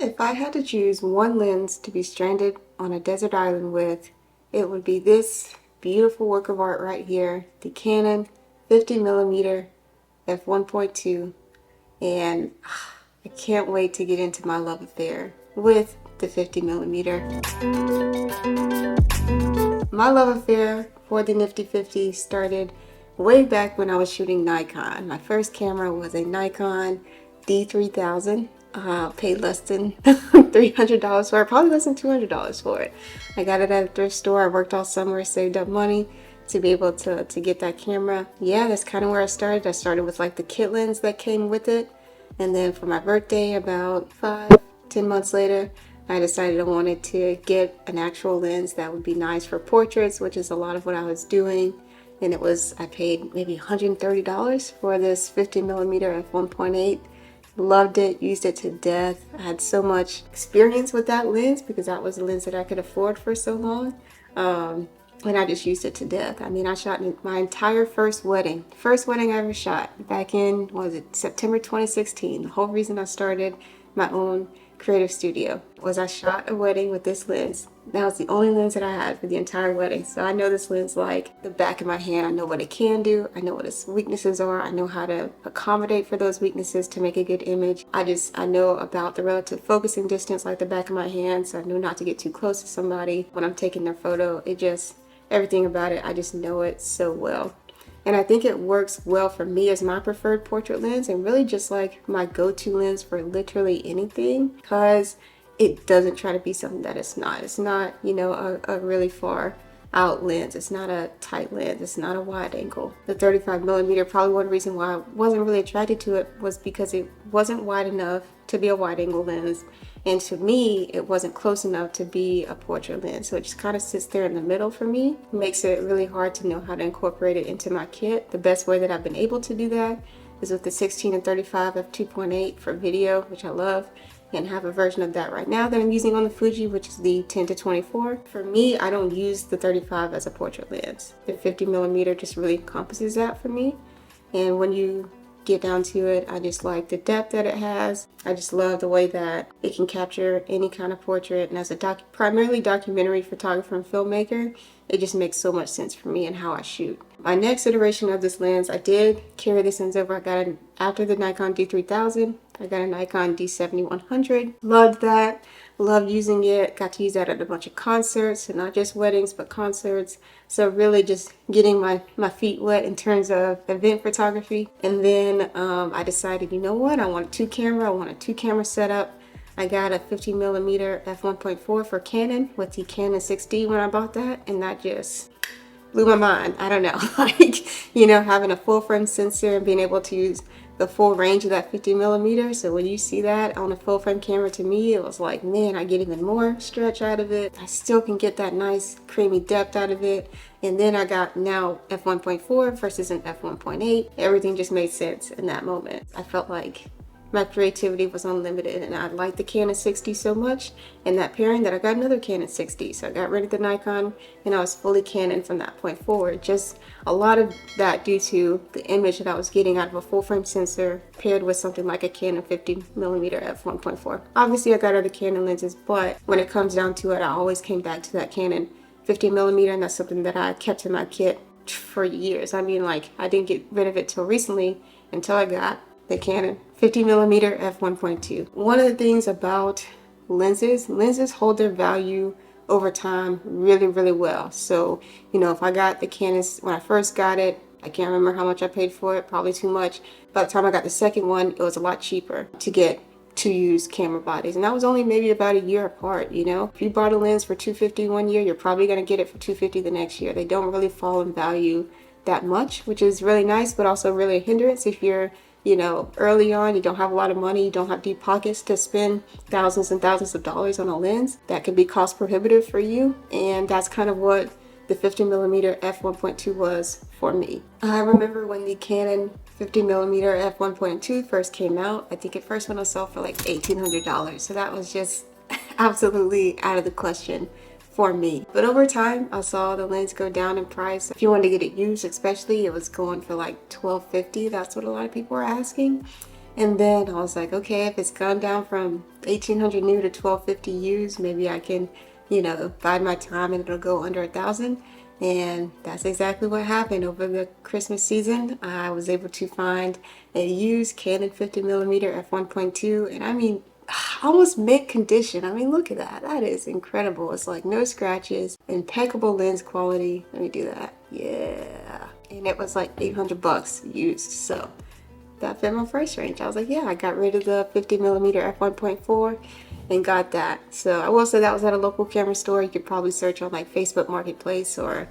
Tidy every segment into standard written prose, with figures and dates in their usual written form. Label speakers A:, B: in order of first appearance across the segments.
A: If I had to choose one lens to be stranded on a desert island with, it would be this beautiful work of art right here, the Canon 50mm f1.2, and I can't wait to get into my love affair with the 50mm. My love affair for the Nifty 50 started way back when I was shooting Nikon. My first camera was a Nikon D3000. Paid less than $300 for it, probably less than $200 for it. I got it at a thrift store. I worked all summer, saved up money to be able to get that camera. Yeah, that's kind of where I started. I started with like the kit lens that came with it. And then for my birthday, about 5-10 months later, I decided I wanted to get an actual lens that would be nice for portraits, which is a lot of what I was doing. And I paid maybe $130 for this 50mm f1.8. Loved it, used it to death. I had so much experience with that lens because that was the lens that I could afford for so long. And I just used it to death. I mean, I shot my entire first wedding I ever shot back in, was it September 2016. The whole reason I started my own creative studio was I shot a wedding with this lens. That was the only lens that I had for the entire wedding. So I know this lens like the back of my hand. I know what it can do. I know what its weaknesses are. I know how to accommodate for those weaknesses to make a good image. I know about the relative focusing distance like the back of my hand. So I know not to get too close to somebody when I'm taking their photo. Everything about it, I just know it so well. And I think it works well for me as my preferred portrait lens and really just like my go-to lens for literally anything, because it doesn't try to be something that it's not. It's not, a really far out lens. It's not a tight lens. It's not a wide angle. The 35mm, probably one reason why I wasn't really attracted to it was because it wasn't wide enough to be a wide angle lens. And to me, it wasn't close enough to be a portrait lens. So it just kind of sits there in the middle for me. It makes it really hard to know how to incorporate it into my kit. The best way that I've been able to do that is with the 16 and 35 f2.8 for video, which I love. And have a version of that right now that I'm using on the Fuji, which is the 10-24. For me, I don't use the 35 as a portrait lens. The 50mm just really encompasses that for me. And when you get down to it, I just like the depth that it has. I just love the way that it can capture any kind of portrait. And as a primarily documentary photographer and filmmaker, it just makes so much sense for me and how I shoot. My next iteration of this lens, I did carry this lens over. I got it after the Nikon D3000. I got a Nikon D7100. Loved that. Loved using it. Got to use that at a bunch of concerts, and not just weddings, but concerts. So really just getting my feet wet in terms of event photography. And then I decided, you know what? I want a two camera setup. I got a 50mm f1.4 for Canon with the Canon 6D when I bought that, and that just blew my mind. I don't know, having a full frame sensor and being able to use the full range of that 50mm. So when you see that on a full frame camera, to me, it was like, man, I get even more stretch out of it. I still can get that nice creamy depth out of it. And then I got now f1.4 versus an f1.8. Everything just made sense in that moment. I felt like my creativity was unlimited, and I liked the Canon 6D so much in that pairing that I got another Canon 6D. So I got rid of the Nikon and I was fully Canon from that point forward. Just a lot of that due to the image that I was getting out of a full frame sensor paired with something like a Canon 50mm f1.4. Obviously I got other Canon lenses, but when it comes down to it, I always came back to that Canon 50mm, and that's something that I kept in my kit for years. I mean, like, I didn't get rid of it till recently until I got the Canon 50mm f1.2. One of the things about lenses hold their value over time really, really well. So, if I got the Canon, when I first got it, I can't remember how much I paid for it, probably too much. By the time I got the second one, it was a lot cheaper to get two used camera bodies, and that was only maybe about a year apart. If you bought a lens for $250 one year, you're probably going to get it for $250 the next year. They don't really fall in value that much, which is really nice, but also really a hindrance if you're early on, you don't have a lot of money, you don't have deep pockets to spend thousands and thousands of dollars on a lens. That could be cost prohibitive for you, and that's kind of what the 50mm f1.2 was for me. I remember when the Canon 50mm f1.2 first came out, I think it first went on sale for like $1,800, so that was just absolutely out of the question for me. But over time, I saw the lens go down in price. If you wanted to get it used, especially, it was going for like $1,250. That's what a lot of people were asking. And then I was like, okay, if it's gone down from 1800 new to 1250 used, maybe I can, bide my time and it'll go under 1,000. And that's exactly what happened over the Christmas season. I was able to find a used Canon 50mm f1.2, and I mean, almost mint condition. I mean, look at that. That is incredible. It's like no scratches, impeccable lens quality. Let me do that. Yeah. And it was like 800 bucks used. So that fit my price range. I was like, yeah, I got rid of the 50mm f1.4 and got that. So I will say that was at a local camera store. You could probably search on like Facebook Marketplace or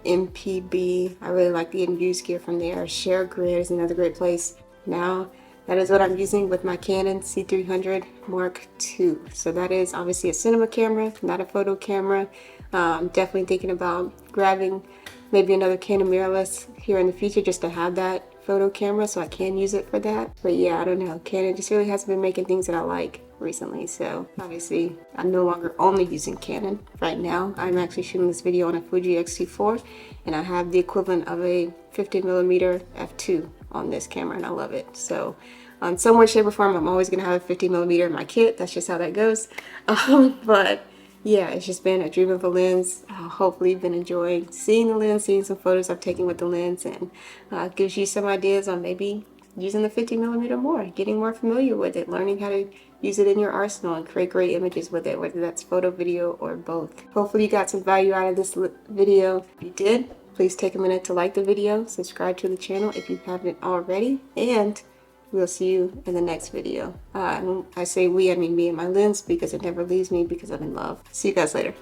A: MPB. I really like getting used gear from there. ShareGrid is another great place. Now that is what I'm using with my Canon C300 Mark II. So that is obviously a cinema camera, not a photo camera. I'm definitely thinking about grabbing maybe another Canon mirrorless here in the future just to have that photo camera so I can use it for that. But yeah, I don't know. Canon just really hasn't been making things that I like recently. So obviously I'm no longer only using Canon right now. I'm actually shooting this video on a Fuji X-T4 and I have the equivalent of a 50mm f2 on this camera and I love it. So on some way, shape, or form, I'm always gonna have a 50mm in my kit. That's just how that goes. But yeah, it's just been a dream of a lens. Hopefully you've been enjoying seeing the lens, seeing some photos I've taken with the lens, and gives you some ideas on maybe using the 50mm more, getting more familiar with it, learning how to use it in your arsenal and create great images with it, whether that's photo, video, or both. Hopefully you got some value out of this video. If you did, please take a minute to like the video, subscribe to the channel if you haven't already, and we'll see you in the next video. I say we, I mean me and my lens because it never leaves me because I'm in love. See you guys later.